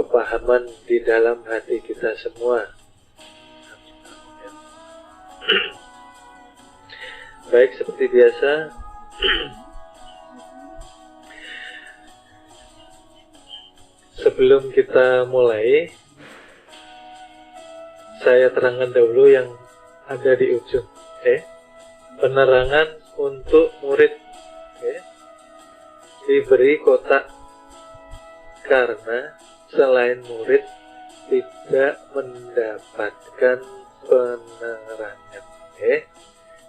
kepahaman di dalam hati kita semua. Baik, seperti biasa, sebelum kita mulai, saya terangkan dahulu yang ada di ujung. Penerangan untuk murid. Diberi kotak karena selain murid tidak mendapatkan penerangan.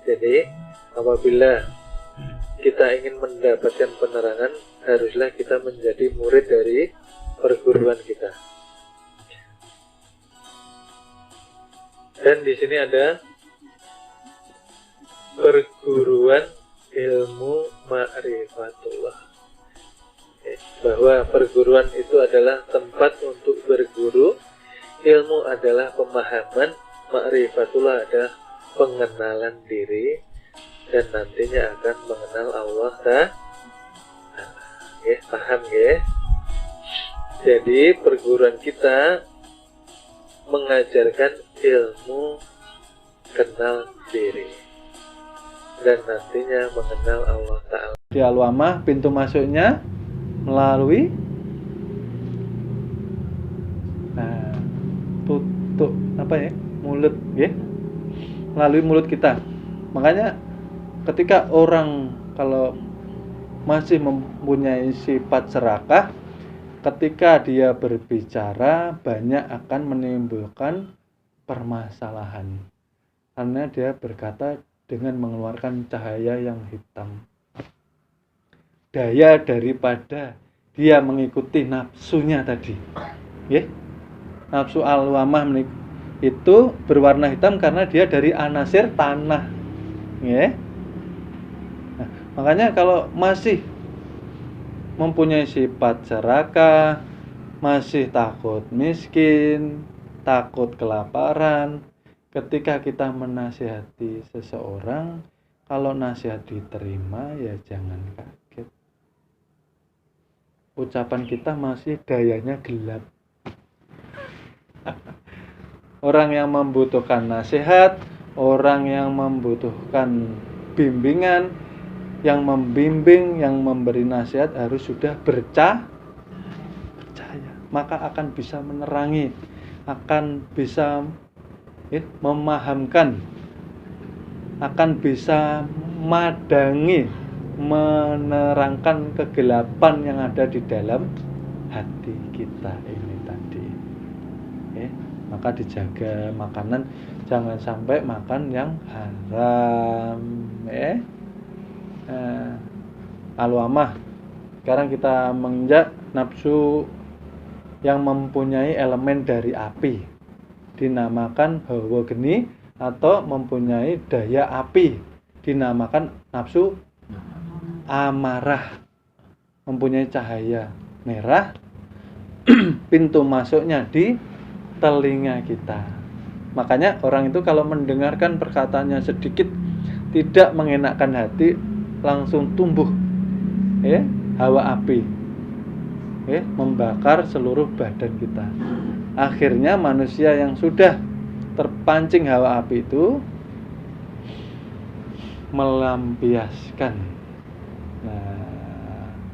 Jadi apabila kita ingin mendapatkan penerangan, haruslah kita menjadi murid dari perguruan kita. Dan di sini ada perguruan ilmu ma'rifatullah. Bahwa perguruan itu adalah tempat untuk berguru, ilmu adalah pemahaman, ma'rifatullah adalah pengenalan diri, dan nantinya akan mengenal Allah Ta'ala. Paham ya? Jadi perguruan kita mengajarkan ilmu kenal diri dan nantinya mengenal Allah Ta'ala. Di Al-Wamah pintu masuknya melalui tutup mulut, melalui mulut kita. Makanya ketika orang kalau masih mempunyai sifat serakah, ketika dia berbicara banyak akan menimbulkan permasalahan, karena dia berkata dengan mengeluarkan cahaya yang hitam. Daya daripada dia mengikuti nafsunya tadi, nafsu al-wamah itu berwarna hitam karena dia dari anasir tanah. Nah, makanya kalau masih mempunyai sifat serakah, masih takut miskin, takut kelaparan, ketika kita menasihati seseorang, kalau nasihat diterima ya jangan kaget. Ucapan kita masih dayanya gelap. Orang yang membutuhkan nasihat, orang yang membutuhkan bimbingan, yang membimbing, yang memberi nasihat harus sudah percaya, maka akan bisa menerangi, akan bisa memahamkan, akan bisa madangi, menerangkan kegelapan yang ada di dalam hati kita ini tadi. Maka dijaga makanan, jangan sampai makan yang haram. Al-Wamah. Sekarang kita menginjak nafsu yang mempunyai elemen dari api, dinamakan hawa geni, atau mempunyai daya api, dinamakan nafsu amarah, mempunyai cahaya merah. Pintu masuknya di telinga kita. Makanya orang itu kalau mendengarkan perkataannya sedikit tidak mengenakkan hati, langsung tumbuh hawa api, membakar seluruh badan kita. Akhirnya manusia yang sudah terpancing hawa api itu melampiaskan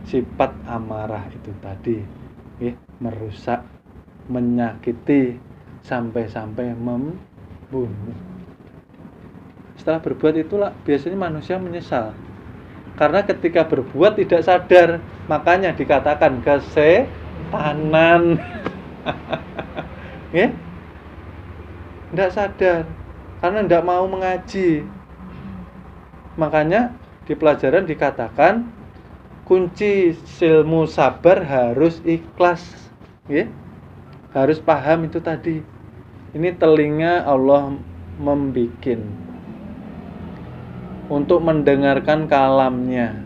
sifat amarah itu tadi, merusak, menyakiti, sampai-sampai membunuh. Setelah berbuat itulah biasanya manusia menyesal, karena ketika berbuat tidak sadar, makanya dikatakan kesetanan. Tidak sadar karena tidak mau mengaji. Makanya di pelajaran dikatakan kunci ilmu sabar harus ikhlas, harus paham itu tadi. Ini telinga Allah membikin untuk mendengarkan kalamnya.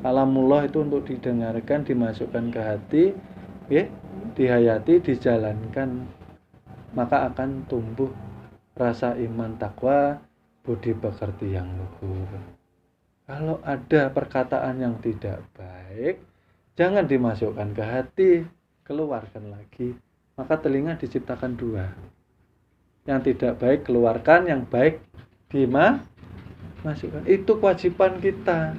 Kalamullah itu untuk didengarkan, dimasukkan ke hati, dihayati, dijalankan. Maka akan tumbuh rasa iman takwa, budi pekerti yang luhur. Kalau ada perkataan yang tidak baik, jangan dimasukkan ke hati, keluarkan lagi. Maka telinga diciptakan dua. Yang tidak baik keluarkan, yang baik dimasukkan. Itu kewajiban kita.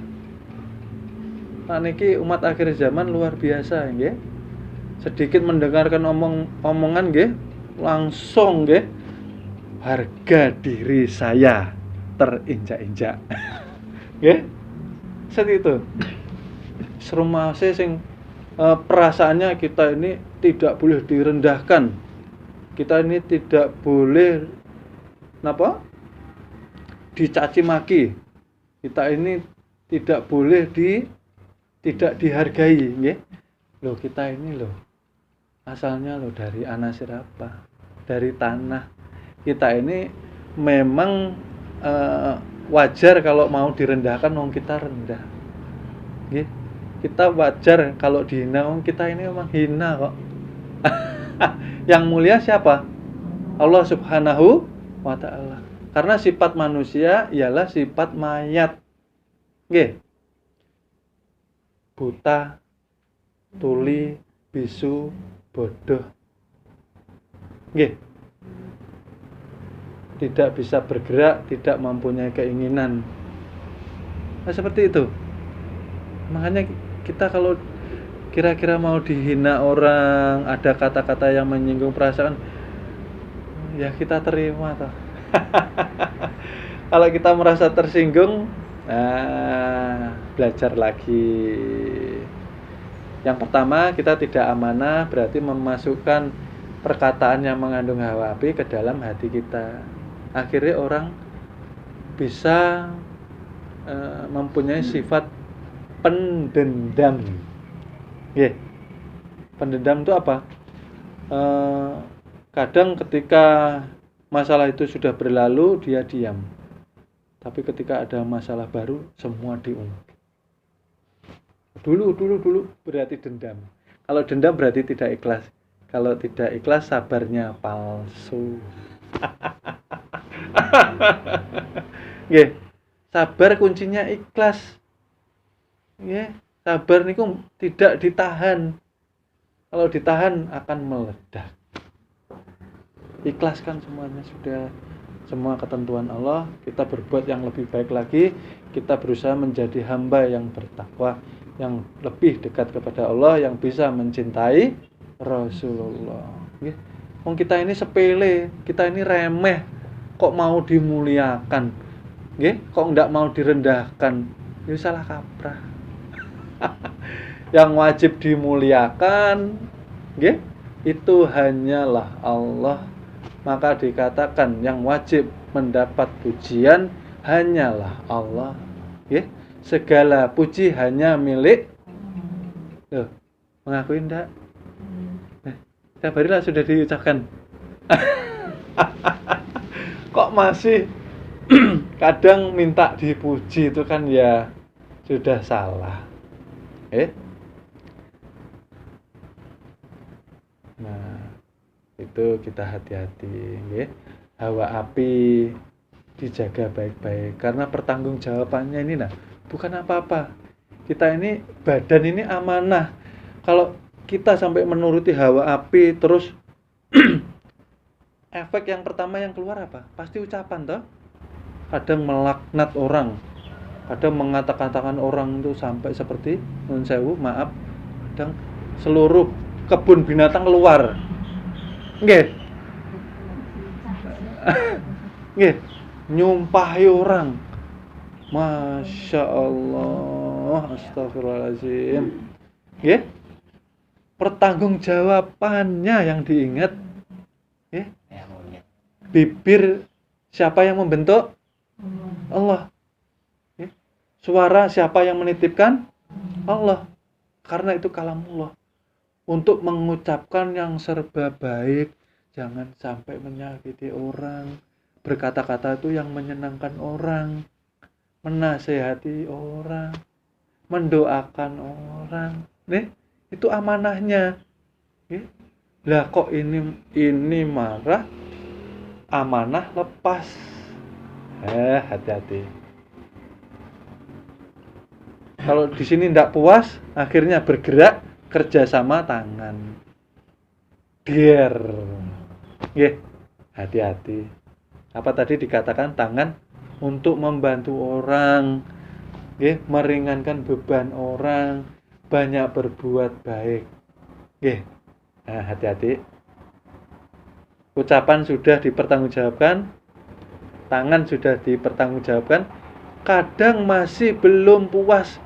Nah niki umat akhir zaman luar biasa nggih. Sedikit mendengarkan omongan nggih, langsung nggih harga diri saya terinjak-injak. Nggih. Seperti itu. Serumase sing perasaannya kita ini tidak boleh direndahkan. Kita ini tidak boleh dicaci maki. Kita ini tidak boleh tidak dihargai, nggih. Loh, kita ini loh asalnya loh dari anasir apa? Dari tanah. Kita ini memang wajar kalau mau direndahkan, wong kita rendah. Nggih. Kita wajar kalau dihina, wong kita ini memang hina kok. Yang mulia siapa? Allah Subhanahu wa ta'ala. Karena sifat manusia ialah sifat mayat. Nggih. Buta, tuli, bisu, bodoh. Nggih. Tidak bisa bergerak, tidak mempunyai keinginan. Nah, seperti itu. Makanya kita kalau kira-kira mau dihina orang, ada kata-kata yang menyinggung perasaan, ya kita terima toh. Kalau kita merasa tersinggung, belajar lagi. Yang pertama, kita tidak amanah berarti memasukkan perkataan yang mengandung hawa api ke dalam hati kita. Akhirnya orang bisa mempunyai sifat pendendam. Yeah. Pendendam itu apa? Kadang ketika masalah itu sudah berlalu, dia diam. Tapi ketika ada masalah baru, semua diungkit. Dulu berarti dendam. Kalau dendam berarti tidak ikhlas. Kalau tidak ikhlas, sabarnya palsu. Nggih. Sabar kuncinya ikhlas. Nggih. Sabar niku tidak ditahan. Kalau ditahan akan meledak. Ikhlaskan semuanya, sudah semua ketentuan Allah. Kita berbuat yang lebih baik lagi. Kita berusaha menjadi hamba yang bertakwa, yang lebih dekat kepada Allah, yang bisa mencintai Rasulullah. Nggih. Wong kita ini sepele, kita ini remeh, kok mau dimuliakan? Nggih, kok enggak mau direndahkan? Ya salah kaprah. Yang wajib dimuliakan, nggih, itu hanyalah Allah. Maka dikatakan yang wajib mendapat pujian hanyalah Allah. Nggih, segala puji hanya milik. Loh, mengakui ndak? Kabarilah sudah diucapkan. Kok masih kadang minta dipuji, itu kan ya sudah salah. Nah, itu kita hati-hati, nggih. Hawa api dijaga baik-baik karena pertanggungjawabannya ini bukan apa-apa. Kita ini badan ini amanah. Kalau kita sampai menuruti hawa api terus efek yang pertama yang keluar apa? Pasti ucapan toh. Kadang melaknat orang, kadang mengata-katakan orang itu sampai seperti nun sewu, maaf, kadang seluruh kebun binatang keluar. Nggih. Nggih, nyumpahi orang. Masya Allah, astagfirullahaladzim. Nggih. Pertanggungjawabannya yang diingat. Nggih. Bibir siapa yang membentuk? Allah. Nggih. Suara siapa yang menitipkan? Allah. Karena itu kalamullah. Untuk mengucapkan yang serba baik, jangan sampai menyakiti orang. Berkata-kata itu yang menyenangkan orang, menasehati orang, mendoakan orang. Nih, itu amanahnya. Lah kok ini marah, amanah lepas. Hati-hati. Kalau di sini tidak puas, akhirnya bergerak kerja sama tangan. biar. Nggih, hati-hati. Apa tadi dikatakan tangan untuk membantu orang, nggih, meringankan beban orang, banyak berbuat baik. Nggih. Nah, hati-hati. Ucapan sudah dipertanggungjawabkan, tangan sudah dipertanggungjawabkan, kadang masih belum puas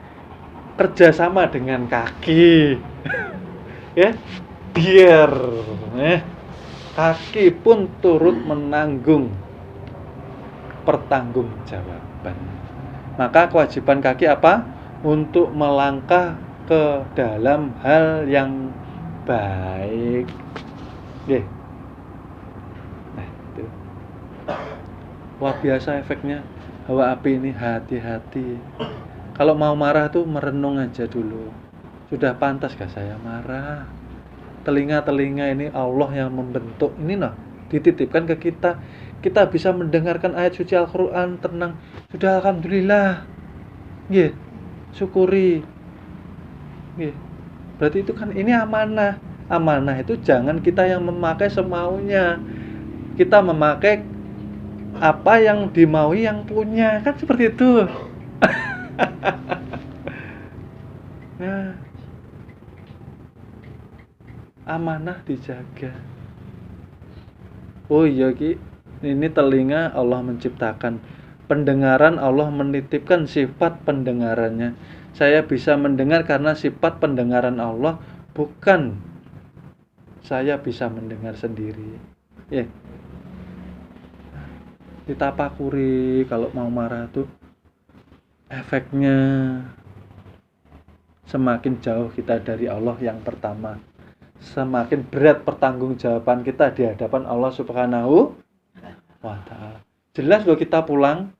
kerjasama dengan kaki. Ya, biar kaki pun turut menanggung pertanggungjawaban. Maka kewajiban kaki apa? Untuk melangkah ke dalam hal yang baik. Nggih. Nah, itu. Luar biasa efeknya hawa api ini, hati-hati. Kalau mau marah tuh merenung aja dulu. Sudah pantas gak saya marah? Telinga-telinga ini Allah yang membentuk ini loh, dititipkan ke kita. Kita bisa mendengarkan ayat suci Al-Quran tenang. Sudah alhamdulillah. Nggih, syukuri. Nggih. Berarti itu kan ini amanah. Amanah itu jangan kita yang memakai semaunya. Kita memakai apa yang dimaui yang punya, kan seperti itu. Nah, amanah dijaga. Oh iya Ki, ini telinga Allah menciptakan, pendengaran Allah menitipkan sifat pendengarannya. Saya bisa mendengar karena sifat pendengaran Allah, bukan saya bisa mendengar sendiri. Ya. Ditapakuri kalau mau marah tuh efeknya semakin jauh kita dari Allah yang pertama, semakin berat pertanggungjawaban kita di hadapan Allah Subhanahu wa ta'ala. Jelas loh kita pulang,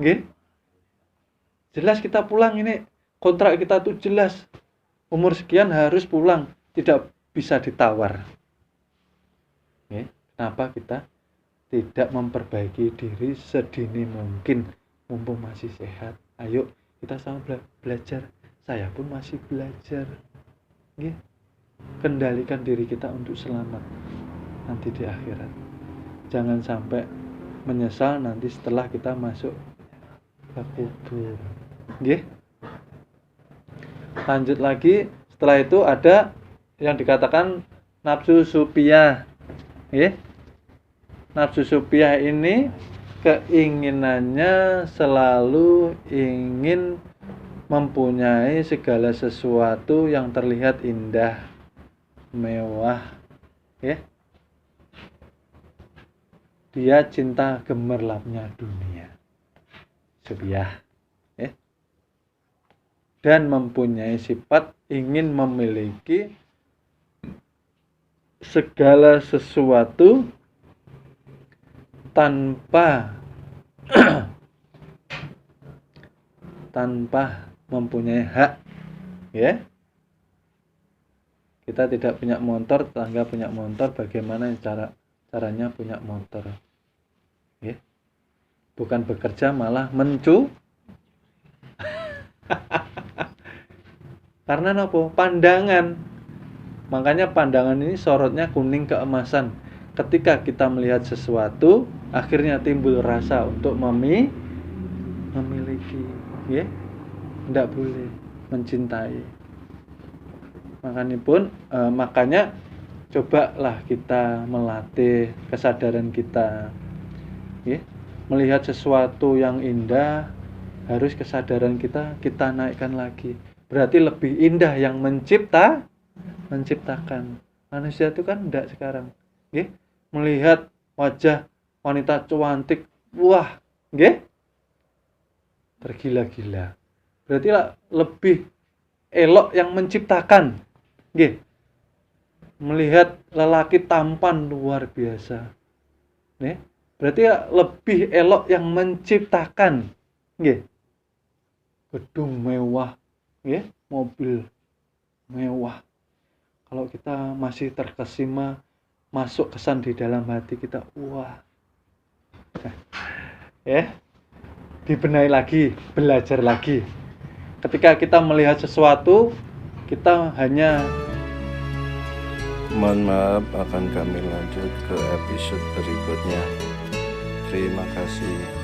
nggih? Jelas kita pulang, ini kontrak kita tuh jelas. Umur sekian harus pulang, tidak bisa ditawar. Nggih, kenapa kita tidak memperbaiki diri sedini mungkin mumpung masih sehat? Ayo kita sama belajar. Saya pun masih belajar. Nggih. Kendalikan diri kita untuk selamat nanti di akhirat. Jangan sampai menyesal nanti setelah kita masuk ke kubur. Nggih. Lanjut lagi, setelah itu ada yang dikatakan nafsu supiah. Nggih. Nafsu supiah ini keinginannya selalu ingin mempunyai segala sesuatu yang terlihat indah, mewah, ya. Dia cinta gemerlapnya dunia, supiah, ya. Dan mempunyai sifat ingin memiliki segala sesuatu tanpa mempunyai hak, ya. Kita tidak punya motor, tetangga punya motor, bagaimana caranya punya motor, ya. Bukan bekerja malah karena apa? Pandangan. Makanya pandangan ini sorotnya kuning keemasan. Ketika kita melihat sesuatu, akhirnya timbul rasa untuk memiliki, ya. Tidak boleh mencintai. Makanya cobalah kita melatih kesadaran kita, ya. Melihat sesuatu yang indah, harus kesadaran kita naikkan lagi. Berarti lebih indah yang menciptakan. Manusia itu kan tidak sekarang, ya. Melihat wajah wanita cantik, wah, ya, tergila-gila. Berarti lebih elok yang menciptakan, nggih. Melihat lelaki tampan luar biasa, nggih. Berarti lebih elok yang menciptakan, nggih. Gedung mewah, nggih, mobil mewah. Kalau kita masih terkesima, masuk kesan di dalam hati kita, wah. Ya. Dibenahi lagi, belajar lagi. Ketika kita melihat sesuatu, kita hanya Mohon maaf, akan kami lanjut ke episode berikutnya. Terima kasih.